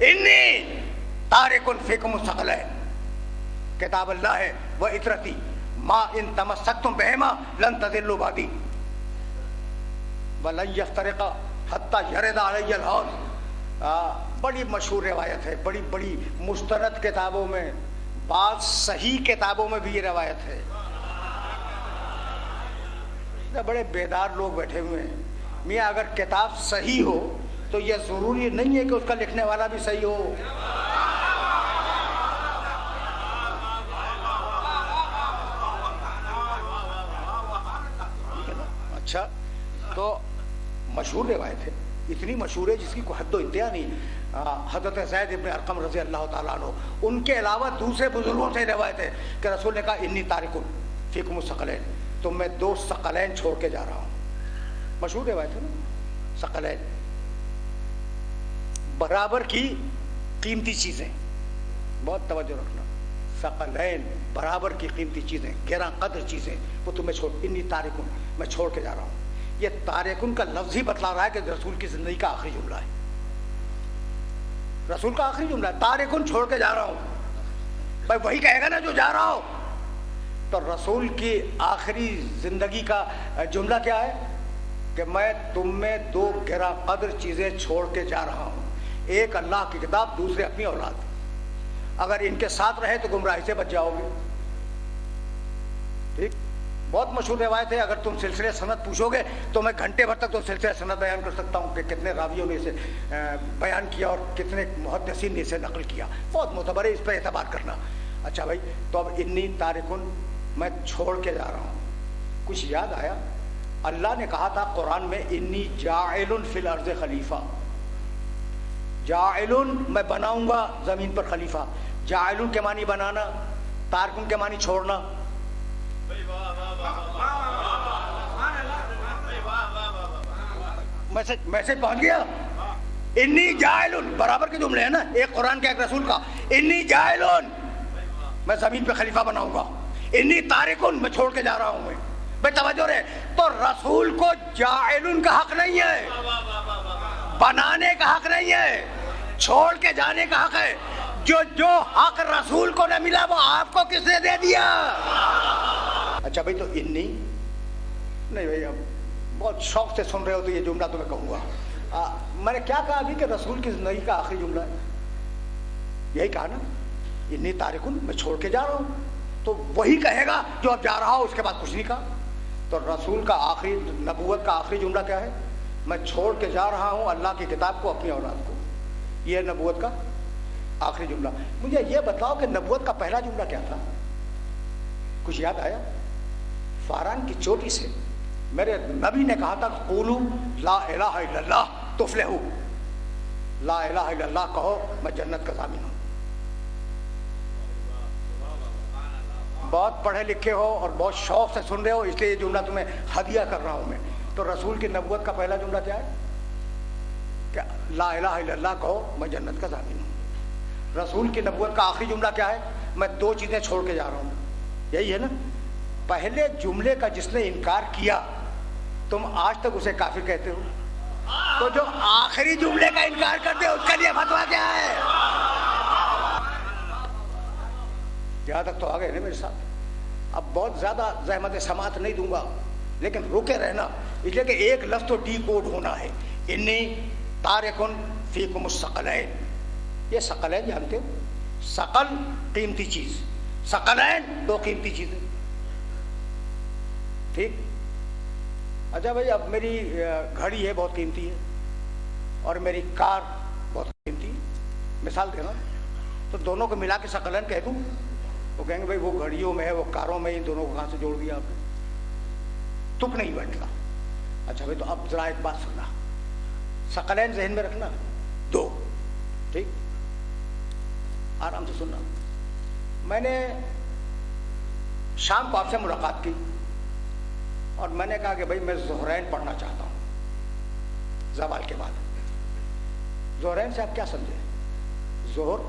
انی تارکن فیکم ثقلین، کتاب اللہ ہے وہ اطرتی ما ان تمسکتم بہما لن تضلوا بعدی ولن یفترقا حتی یرد علی الحوض۔ بڑی مشہور روایت ہے، بڑی بڑی مستند کتابوں میں، بعض صحیح کتابوں میں بھی یہ روایت ہے۔ بڑے بیدار لوگ بیٹھے ہوئے ہیں، میاں اگر کتاب صحیح ہو تو یہ ضروری نہیں ہے کہ اس کا لکھنے والا بھی صحیح ہو۔ اچھا، تو مشہور روایت ہے، اتنی مشہور ہے جس کی کوئی حد و انتہا نہیں۔ حضرت زید ابن ارقم رضی اللہ تعالیٰ عنہ، ان کے علاوہ دوسرے بزرگوں سے روایت ہے کہ رسول نے کہا انی تارکن فیکم الثقلین، تو میں دو ثقلین چھوڑ کے جا رہا ہوں۔ مشہور روایت ہے نا، ثقلین برابر کی قیمتی چیزیں، بہت توجہ رکھنا، ثقلین برابر کی قیمتی چیزیں، گراں قدر چیزیں، وہ تمہیں چھوڑ، انی تارکن، میں چھوڑ کے جا رہا ہوں۔ یہ تارکن کا لفظ ہی بتلا رہا ہے کہ رسول کی زندگی کا آخری جملہ ہے، رسول کا آخری جملہ ہے، تارکن چھوڑ کے جا رہا ہوں۔ بھائی وہی کہے گا نا جو جا رہا ہو، تو رسول کی آخری زندگی کا جملہ کیا ہے کہ میں تم میں دو گراں قدر چیزیں چھوڑ کے جا رہا ہوں، ایک اللہ کی کتاب، دوسرے اپنی اولاد۔ اگر ان کے ساتھ رہے تو گمراہی سے بچ جاؤ گے۔ ٹھیک، بہت مشہور روایت ہے، اگر تم سلسلے سند پوچھو گے تو میں گھنٹے بھر تک تو سلسلے سند بیان کر سکتا ہوں کہ کتنے راویوں نے اسے بیان کیا اور کتنے محدثین نے اسے نقل کیا، بہت معتبر ہے، اس پر اعتبار کرنا۔ اچھا بھائی، تو اب انی تارکن، میں چھوڑ کے جا رہا ہوں، کچھ یاد آیا؟ اللہ نے کہا تھا قرآن میں انی جاعل فی الارض خلیفہ، جاعل میں بناؤں گا زمین پر خلیفہ۔ جاعل کے معنی بنانا، تارکن کے معنی چھوڑنا۔ میسج پہنچ گیا؟ انی جاعل برابر کے جملے ہیں نا، ایک قرآن کا ایک رسول کا۔ انی جاعل، میں زمین پہ خلیفہ بناؤں گا۔ انی تارکن، میں چھوڑ کے جا رہا ہوں۔ میں بے توجہ رہے، تو رسول کو جاعل کا حق نہیں ہے، بنانے کا حق نہیں ہے، چھوڑ کے جانے کا حق ہے۔ جو حق رسول کو نہ ملا وہ آپ کو کس نے دے دیا؟ اچھا بھائی، تو انی نہیں بھائی، اب بہت شوق سے سن رہے ہو تو یہ جملہ تمہیں کہوں گا۔ میں نے کیا کہا ابھی کہ رسول کی زندگی کا آخری جملہ ہے، یہی کہا نا، انی تارکن، میں چھوڑ کے جا رہا ہوں۔ تو وہی کہے گا جو اب جا رہا ہو، اس کے بعد کچھ نہیں کہا۔ تو رسول کا آخری، نبوت کا آخری جملہ کیا ہے؟ میں چھوڑ کے جا رہا ہوں اللہ کی کتاب کو، اپنی اولاد کو۔ یہ نبوت کا آخری جملہ۔ مجھے یہ بتاؤ کہ نبوت کا پہلا جملہ کیا تھا؟ کچھ یاد آیا؟ فاران کی چوٹی سے میرے نبی نے کہا تھا قولوا لا الہ الا اللہ تفلحوا، لا الہ الا اللہ کہو میں جنت کا ضامن ہوں۔ بہت پڑھے لکھے ہو اور بہت شوق سے سن رہے ہو، اس لیے یہ جملہ تمہیں ہدیہ کر رہا ہوں میں۔ تو رسول کی نبوت کا پہلا جملہ کیا ہے؟ کہ لا الہ الا اللہ کہو میں جنت کا ضامن ہوں۔ رسول کی نبوت کا آخری جملہ کیا ہے؟ میں دو چیزیں چھوڑ کے جا رہا ہوں۔ یہی ہے نا؟ پہلے جملے کا جس نے انکار کیا تم آج تک اسے کافر کہتے ہو، تو جو آخری جملے کا انکار کرتے اس کے لیے فتویٰ کیا ہے؟ یہاں تک تو آ گئے نا میرے ساتھ۔ اب بہت زیادہ زحمت سماعت نہیں دوں گا، لیکن رکے رہنا، اس لیے کہ ایک لفظ تو ڈی کوڈ ہونا ہے۔ انی تارکن فیکم الثقلین، یہ ثقلین جانتے ہو؟ ثقل قیمتی چیز، ثقلین دو قیمتی چیزیں۔ ٹھیک، اچھا بھائی، اب میری گھڑی ہے بہت قیمتی ہے اور میری کار بہت قیمتی ہے، مثال دے رہا ہوں، تو دونوں کو ملا کے ثقلین کہہ دوں؟ وہ کہیں گے بھائی وہ گھڑیوں میں ہے، وہ کاروں میں، ان دونوں کو کہاں سے جوڑ دیا آپ نے؟ تک نہیں بیٹھتا۔ اچھا بھائی، تو اب ذرا ایک بات سننا، ثقلین ذہن میں رکھنا، دو، ٹھیک، آرام سے سننا۔ میں نے شام کو آپ سے ملاقات کی اور میں نے کہا کہ بھائی میں ظہرین پڑھنا چاہتا ہوں زوال کے بعد۔ ظہرین سے آپ کیا سمجھے؟ ظہر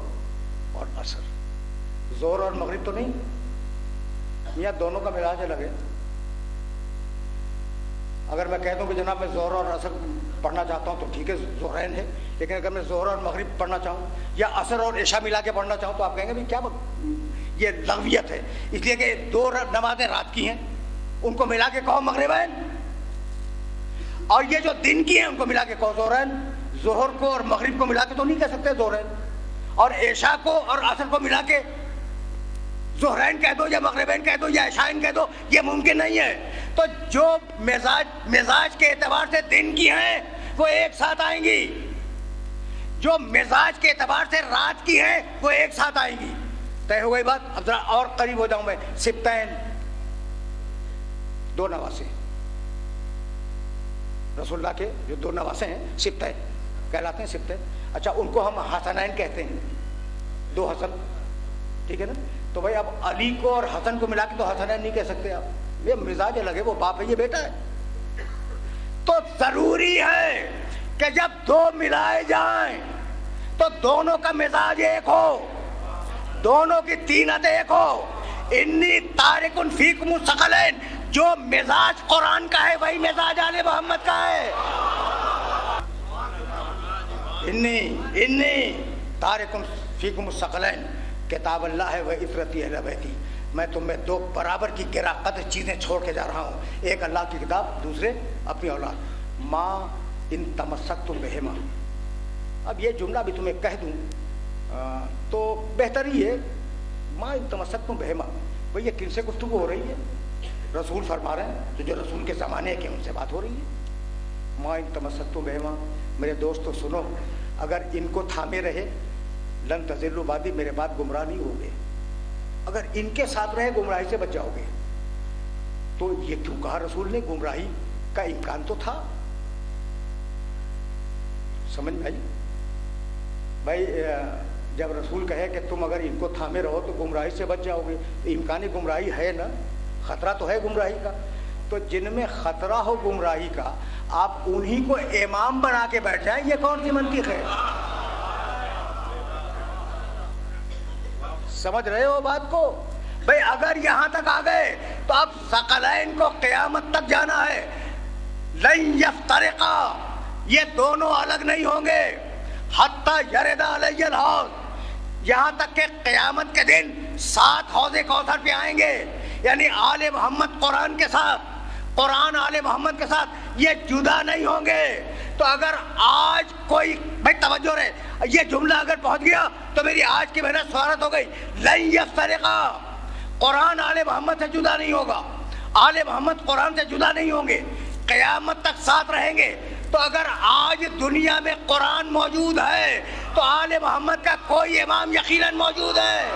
اور عصر، ظہر اور مغرب تو نہیں، یا دونوں کا ملاج الگ ہے؟ اگر میں کہہ دوں کہ جناب میں ظہر اور عصر پڑھنا چاہتا ہوں تو ٹھیک ہے، ظہرین ہے، لیکن اگر میں ظہر اور مغرب پڑھنا چاہوں یا عصر اور عشاء ملا کے پڑھنا چاہوں تو آپ کہیں گے کیا یہ لغویت ہے، اس لیے کہ 2 نمازیں رات کی ہیں ان کو ملا کے کہو مغربین، اور یہ جو دن کی ہیں ان کو ملا کے کہو ظہرین۔ ظہر کو اور مغرب کو ملا کے تو نہیں کہہ سکتے ظہرین، اور عشاء کو اور عصر کو ملا کے ظہرین کہہ دو یا مغربین کہہ دو یا عشائین کہہ دو، یہ ممکن نہیں ہے۔ تو جو مزاج کے اعتبار سے دن کی ہیں وہ ایک ساتھ آئیں گی، جو مزاج کے اعتبار سے رات کی ہیں وہ ایک ساتھ آئیں گی۔ طے ہو گئی بات؟ اب ذرا اور قریب ہو جاؤں میں، سبتین 2 نواسے، رسول اللہ کے جو 2 نواسے ہیں سبتین کہلاتے ہیں، سبتین۔ اچھا ان کو ہم حسنین کہتے ہیں، 2 حسن، ٹھیک ہے نا؟ تو بھائی اب علی کو اور حسن کو ملا کے تو حسنین نہیں کہہ سکتے آپ، یہ مزاج الگ ہے، وہ باپ ہے یہ بیٹا ہے۔ تو ضروری ہے کہ جب 2 ملائے جائیں تو دونوں کا مزاج ایک ہو، دونوں کی طینت ایک ہو۔ انی تارک فیکم الثقلین، جو مزاج قرآن کا ہے وہی مزاج آل محمد کا ہے۔ انی تارک فیکم الثقلین، کتاب اللہ ہے وہ عطرتی اہل بیتی، میں تمہیں 2 برابر کی گرا قدر چیزیں چھوڑ کے جا رہا ہوں، ایک اللہ کی کتاب، دوسرے اپنی اولاد۔ ماں ان تمسکتم بہما، اب یہ جملہ بھی تمہیں کہہ دوں تو بہتر ہی ہے، ماں ان تمسکتم بہما، بھئی یہ کن سے گفتگو ہو رہی ہے؟ رسول فرما رہے ہیں، تو جو رسول کے زمانے کے ان سے بات ہو رہی ہے۔ ماں ان تمسکتم بہما، میرے دوستو سنو، اگر ان کو تھامے رہے لن تضلوا بعدی، میرے بعد گمراہ نہیں ہوگے، اگر ان کے ساتھ رہے گمراہی سے بچ جاؤ گے۔ تو یہ کیوں کہا رسول نے؟ گمراہی کا امکان تو تھا، سمجھ میں آئی بھائی؟ جب رسول کہے کہ تم اگر ان کو تھامے رہو تو گمراہی سے بچ جاؤ گے، تو امکان گمراہی ہے نا، خطرہ تو ہے گمراہی کا، تو جن میں خطرہ ہو گمراہی کا آپ انہی کو امام بنا کے بیٹھ جائیں، یہ کون سی منطق ہے؟ سمجھ رہے ہو بات کو؟ بھئی اگر یہاں تک آ گئے تو اب ثقلین کو قیامت تک جانا ہے، لن یفترقا، یہ دونوں الگ نہیں ہوں گے، حتی یرد علی الحوض، یہاں تک کہ قیامت کے دن 7 حوض کوثر پہ آئیں گے، یعنی آل محمد قرآن کے ساتھ، قرآن آل محمد کے ساتھ یہ جدا نہیں ہوں گے۔ تو اگر آج کوئی، بھائی توجہ رہے، یہ جملہ اگر پہنچ گیا تو میری آج کی محنت سوارت ہو گئی۔ لن یفترقا، قرآن آل محمد سے جدا نہیں ہوگا، آل محمد قرآن سے جدا نہیں ہوں گے، قیامت تک ساتھ رہیں گے۔ تو اگر آج دنیا میں قرآن موجود ہے تو آل محمد کا کوئی امام یقیناً موجود ہے۔